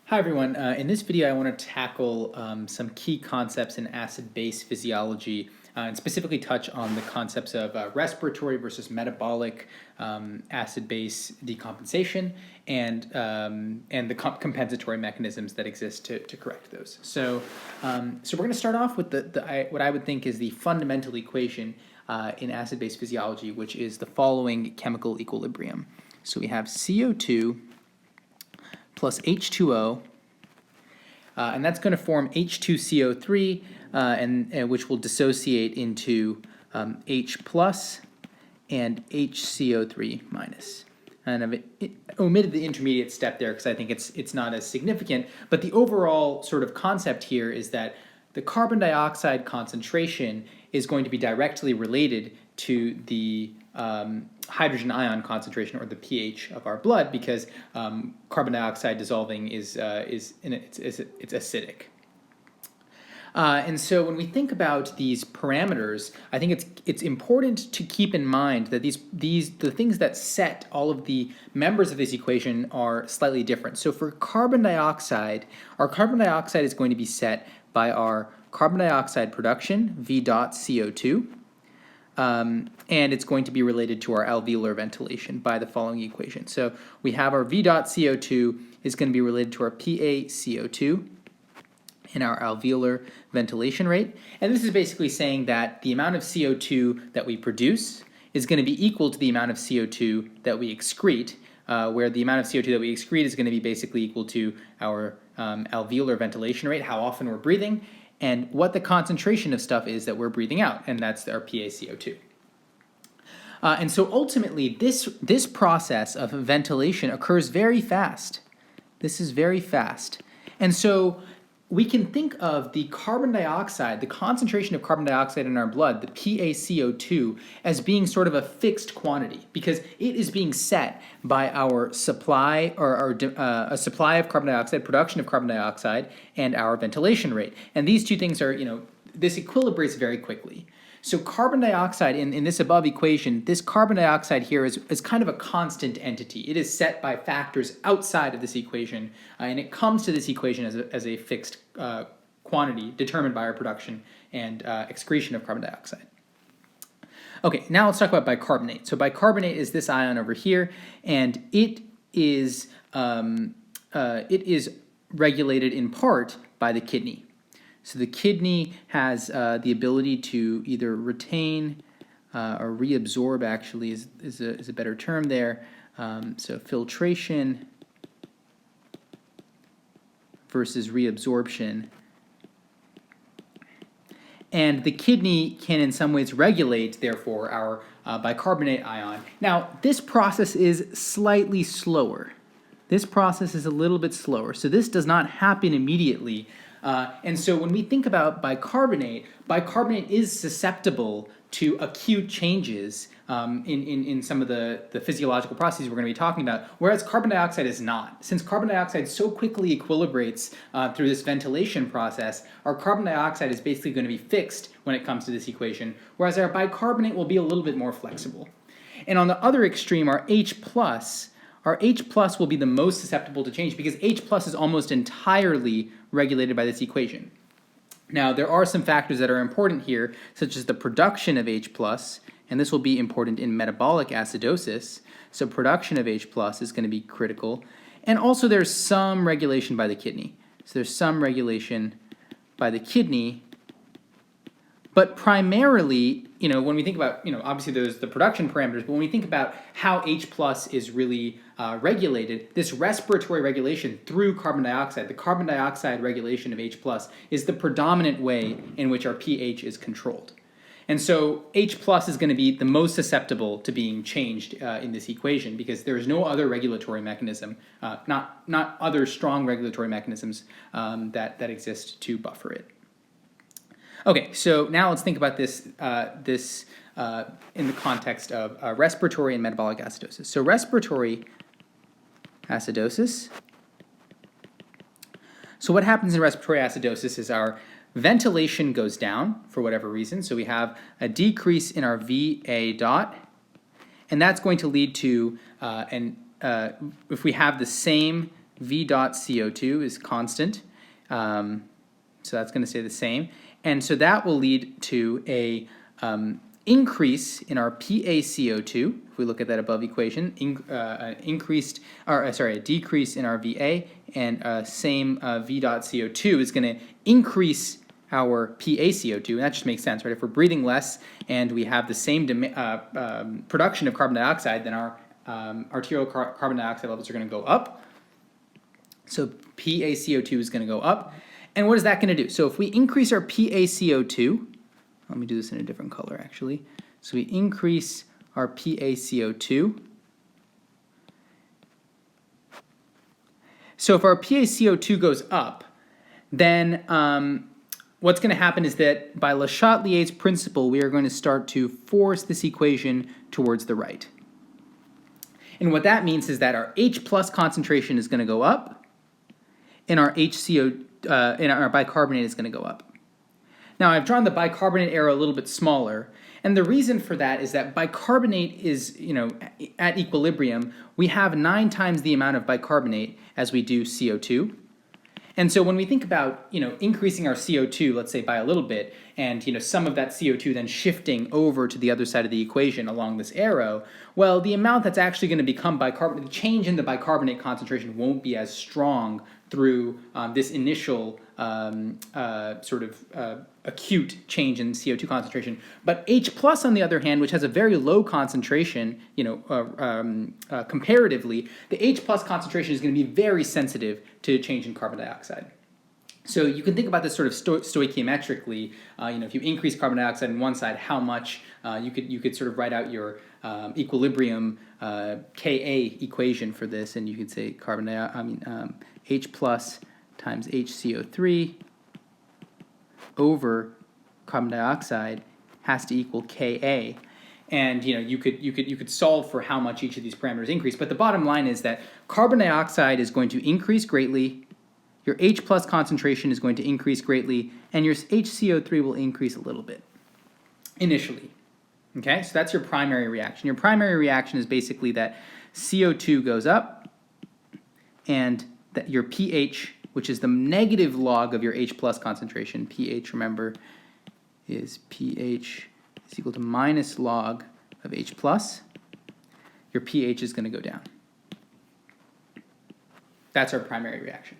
Hi everyone, in this video I want to tackle some key concepts in acid-base physiology and specifically touch on the concepts of respiratory versus metabolic acid-base decompensation and the compensatory mechanisms that exist to correct those. So we're going to start off with what I would think is the fundamental equation in acid-base physiology, which is the following chemical equilibrium. So we have CO2 plus H2O, and that's going to form H2CO3, and which will dissociate into H plus and HCO3 minus. And I've omitted the intermediate step there because I think it's not as significant. But the overall sort of concept here is that the carbon dioxide concentration is going to be directly related to the hydrogen ion concentration, or the pH of our blood, because carbon dioxide dissolving it's acidic. And so when we think about these parameters, I think it's important to keep in mind that the things that set all of the members of this equation are slightly different. So for carbon dioxide, our carbon dioxide is going to be set by our carbon dioxide production, V dot CO2, and it's going to be related to our alveolar ventilation by the following equation. So we have our V dot CO2 is going to be related to our PaCO2 and our alveolar ventilation rate. And this is basically saying that the amount of CO2 that we produce is going to be equal to the amount of CO2 that we excrete, where the amount of CO2 that we excrete is going to be basically equal to our alveolar ventilation rate, how often we're breathing, and what the concentration of stuff is that we're breathing out, and that's our PaCO2. And so ultimately, this process of ventilation occurs very fast. This is very fast. And so we can think of the carbon dioxide, the concentration of carbon dioxide in our blood, the PaCO2, as being sort of a fixed quantity because it is being set by our supply, or a supply of carbon dioxide, production of carbon dioxide, and our ventilation rate. And these two things are, this equilibrates very quickly. So carbon dioxide in this above equation, this carbon dioxide here is kind of a constant entity. It is set by factors outside of this equation, and it comes to this equation as a fixed quantity determined by our production and excretion of carbon dioxide. Okay, now let's talk about bicarbonate. So bicarbonate is this ion over here, and it is regulated in part by the kidney. So the kidney has the ability to either retain or reabsorb, actually is a better term there. So filtration versus reabsorption. And the kidney can in some ways regulate, therefore, our bicarbonate ion. Now, this process is slightly slower. This process is a little bit slower. So this does not happen immediately. And so when we think about bicarbonate is susceptible to acute changes in some of the physiological processes we're going to be talking about, whereas carbon dioxide is not. Since carbon dioxide so quickly equilibrates through this ventilation process, our carbon dioxide is basically going to be fixed when it comes to this equation, whereas our bicarbonate will be a little bit more flexible. And on the other extreme, our H plus will be the most susceptible to change because H plus is almost entirely regulated by this equation. Now, there are some factors that are important here, such as the production of H plus, and this will be important in metabolic acidosis. So production of H plus is going to be critical. And also there's some regulation by the kidney. So there's some regulation by the kidney. But primarily, when we think about, obviously there's the production parameters, but when we think about how H plus is really regulated, this respiratory regulation through carbon dioxide, the carbon dioxide regulation of H plus is the predominant way in which our pH is controlled. And so H plus is going to be the most susceptible to being changed in this equation because there is no other regulatory mechanism, not other strong regulatory mechanisms that exist to buffer it. Okay, so now let's think about this in the context of respiratory and metabolic acidosis. So respiratory acidosis. So what happens in respiratory acidosis is our ventilation goes down for whatever reason. So we have a decrease in our VA dot, and that's going to lead to, if we have the same V dot CO2 is constant. So that's going to stay the same. And so that will lead to a increase in our PaCO2. If we look at that above equation, a decrease in our Va, and same V dot CO2 is going to increase our PaCO2, and that just makes sense, right? If we're breathing less and we have the same production of carbon dioxide, then our arterial carbon dioxide levels are going to go up. So PaCO2 is going to go up. And what is that going to do? So if we increase our PaCO2, let me do this in a different color actually. So we increase our PaCO2. So if our PaCO2 goes up, then what's going to happen is that by Le Chatelier's principle, we are going to start to force this equation towards the right. And what that means is that our H plus concentration is going to go up, and our and our bicarbonate is going to go up. Now I've drawn the bicarbonate arrow a little bit smaller, and the reason for that is that bicarbonate is, at equilibrium, we have 9 times the amount of bicarbonate as we do CO2. And so when we think about, increasing our CO2, let's say by a little bit, and, some of that CO2 then shifting over to the other side of the equation along this arrow, well, the amount that's actually going to become bicarbonate, the change in the bicarbonate concentration won't be as strong through this initial acute change in CO2 concentration. But H plus, on the other hand, which has a very low concentration, comparatively, the H plus concentration is going to be very sensitive to change in carbon dioxide. So you can think about this sort of stoichiometrically. If you increase carbon dioxide on one side, how much you could sort of write out your equilibrium Ka equation for this, and you could say H plus times HCO3 over carbon dioxide has to equal Ka. And you could solve for how much each of these parameters increase. But the bottom line is that carbon dioxide is going to increase greatly, your H plus concentration is going to increase greatly, and your HCO3 will increase a little bit initially. Okay, so that's your primary reaction. Your primary reaction is basically that CO2 goes up, and that your pH, which is the negative log of your H plus concentration, pH, remember, is pH is equal to minus log of H plus, your pH is going to go down. That's our primary reaction.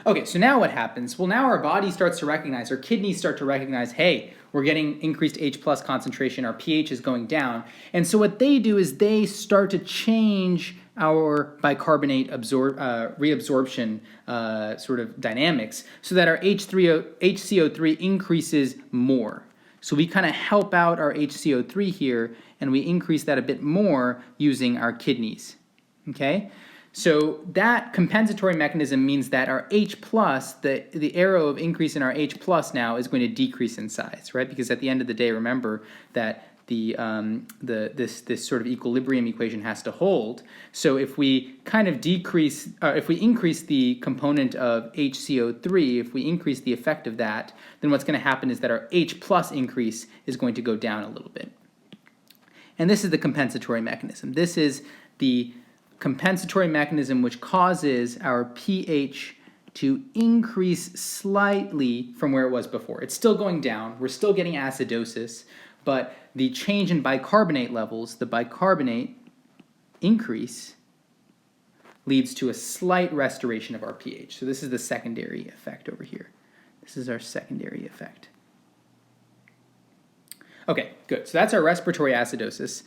Okay, so now what happens? Well, now our body starts to recognize, our kidneys start to recognize, hey, we're getting increased H plus concentration, our pH is going down. And so what they do is they start to change our bicarbonate reabsorption sort of dynamics so that our HCO3 increases more. So we kind of help out our HCO3 here, and we increase that a bit more using our kidneys, okay? So that compensatory mechanism means that our H plus, the arrow of increase in our H plus now is going to decrease in size, right? Because at the end of the day, remember that this sort of equilibrium equation has to hold. So if we kind of if we increase the component of HCO3, if we increase the effect of that, then what's going to happen is that our H plus increase is going to go down a little bit. And this is the compensatory mechanism. This is the compensatory mechanism which causes our pH to increase slightly from where it was before. It's still going down. We're still getting acidosis, but the change in bicarbonate levels, the bicarbonate increase, leads to a slight restoration of our pH. So this is the secondary effect over here. This is our secondary effect. Okay, good. So that's our respiratory acidosis.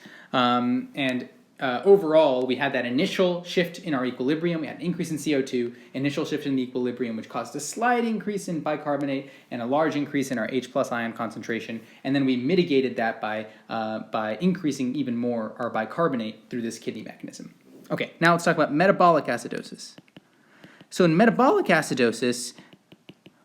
Overall, we had that initial shift in our equilibrium. We had an increase in CO2, initial shift in the equilibrium, which caused a slight increase in bicarbonate and a large increase in our H plus ion concentration. And then we mitigated that by increasing even more our bicarbonate through this kidney mechanism. Okay, now let's talk about metabolic acidosis. So in metabolic acidosis,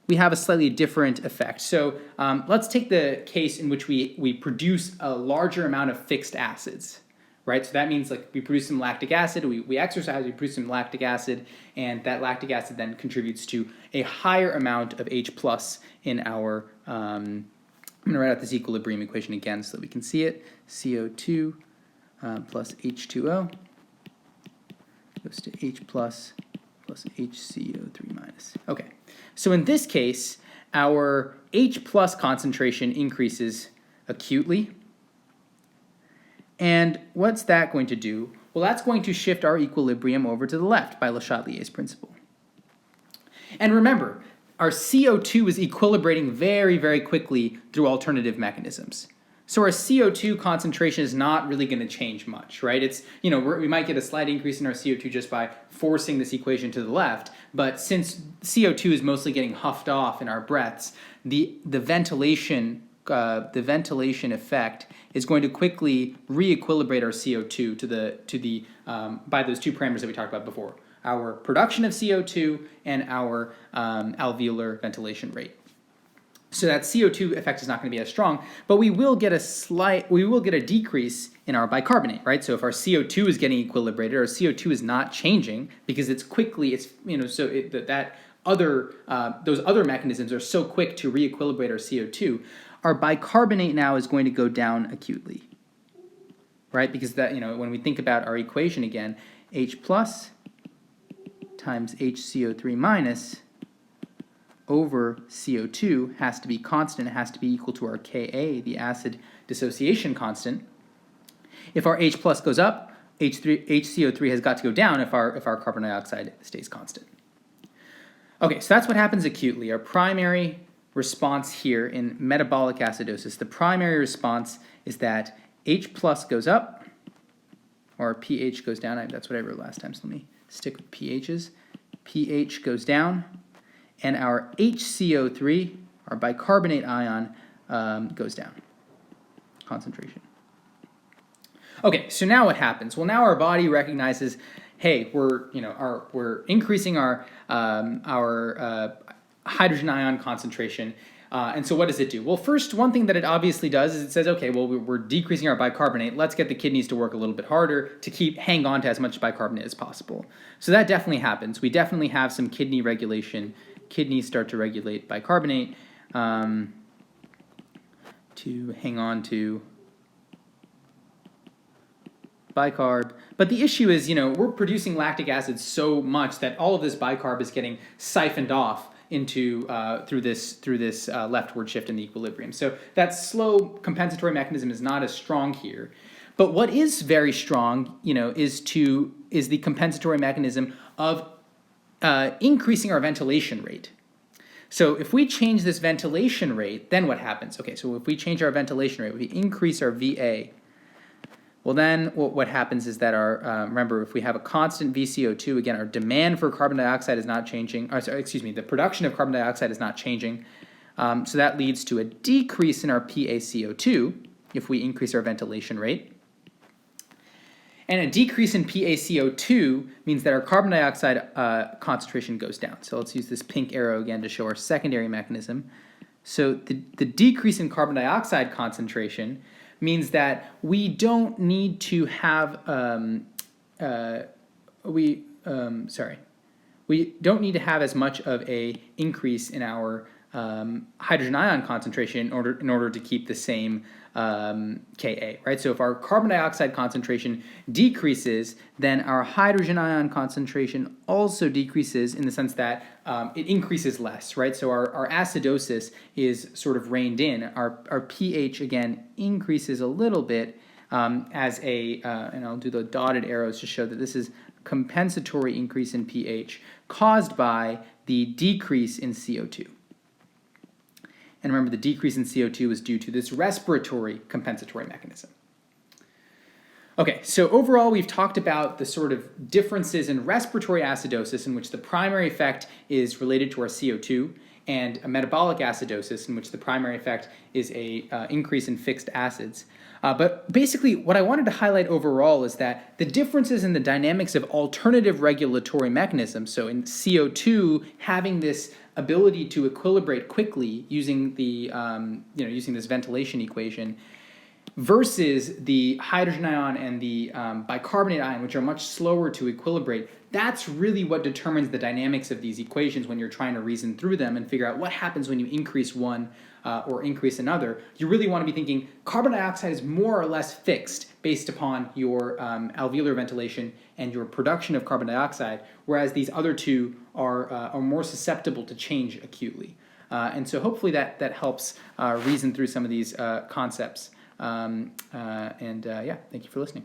we have a slightly different effect. So let's take the case in which we produce a larger amount of fixed acids. Right, so that means like we produce some lactic acid, we exercise, we produce some lactic acid, and that lactic acid then contributes to a higher amount of H plus in our, I'm going to write out this equilibrium equation again so that we can see it. CO2 plus H2O goes to H plus plus HCO3 minus. Okay, so in this case, our H plus concentration increases acutely. And what's that going to do? Well, that's going to shift our equilibrium over to the left by Le Chatelier's principle. And remember, our CO2 is equilibrating very, very quickly through alternative mechanisms. So our CO2 concentration is not really going to change much, right? It's, we might get a slight increase in our CO2 just by forcing this equation to the left, but since CO2 is mostly getting huffed off in our breaths, the ventilation effect is going to quickly re-equilibrate our CO2 to the by those two parameters that we talked about before, our production of CO2 and our alveolar ventilation rate. So that CO2 effect is not going to be as strong, but we will get a decrease in our bicarbonate, right? So if our CO2 is getting equilibrated, our CO2 is not changing because those other mechanisms are so quick to re-equilibrate our CO2. Our bicarbonate now is going to go down acutely, right? Because when we think about our equation again, H plus times HCO3 minus over CO2 has to be constant. It has to be equal to our Ka, the acid dissociation constant. If our H plus goes up, HCO3 has got to go down if our carbon dioxide stays constant. Okay, so that's what happens acutely. Our primary response here in metabolic acidosis, the primary response is that H plus goes up, or pH goes down. That's what I wrote last time, so let me stick with pHs. pH goes down, and our HCO3, our bicarbonate ion, goes down, concentration. Okay, so now what happens? Well, now our body recognizes, hey, we're increasing our hydrogen ion concentration. And so what does it do? Well, first, one thing that it obviously does is it says, okay, well, we're decreasing our bicarbonate. Let's get the kidneys to work a little bit harder to hang on to as much bicarbonate as possible. So that definitely happens. We definitely have some kidney regulation. Kidneys start to regulate bicarbonate to hang on to bicarb. But the issue is, we're producing lactic acid so much that all of this bicarb is getting siphoned off into through this leftward shift in the equilibrium. So that slow compensatory mechanism is not as strong here. But what is very strong, is the compensatory mechanism of increasing our ventilation rate. So if we change this ventilation rate, then what happens? Okay, so if we change our ventilation rate, we increase our VA. Well, then what happens is that remember, if we have a constant VCO2, again, our demand for carbon dioxide is not changing. The production of carbon dioxide is not changing. So that leads to a decrease in our PaCO2 if we increase our ventilation rate. And a decrease in PaCO2 means that our carbon dioxide concentration goes down. So let's use this pink arrow again to show our secondary mechanism. So the decrease in carbon dioxide concentration means that we don't need to have we don't need to have as much of a increase in our hydrogen ion concentration in order to keep the same Ka, right? So if our carbon dioxide concentration decreases, then our hydrogen ion concentration also decreases in the sense that it increases less, right? So our acidosis is sort of reined in. Our pH, again, increases a little bit and I'll do the dotted arrows to show that this is compensatory increase in pH caused by the decrease in CO2. And remember, the decrease in CO2 is due to this respiratory compensatory mechanism. Okay, so overall we've talked about the sort of differences in respiratory acidosis in which the primary effect is related to our CO2 and a metabolic acidosis in which the primary effect is a increase in fixed acids. But basically what I wanted to highlight overall is that the differences in the dynamics of alternative regulatory mechanisms, so in CO2 having this ability to equilibrate quickly using the using this ventilation equation, versus the hydrogen ion and the bicarbonate ion, which are much slower to equilibrate. That's really what determines the dynamics of these equations when you're trying to reason through them and figure out what happens when you increase one or increase another. You really want to be thinking carbon dioxide is more or less fixed based upon your alveolar ventilation and your production of carbon dioxide, whereas these other two are more susceptible to change acutely. And so hopefully that helps reason through some of these concepts. Yeah, thank you for listening.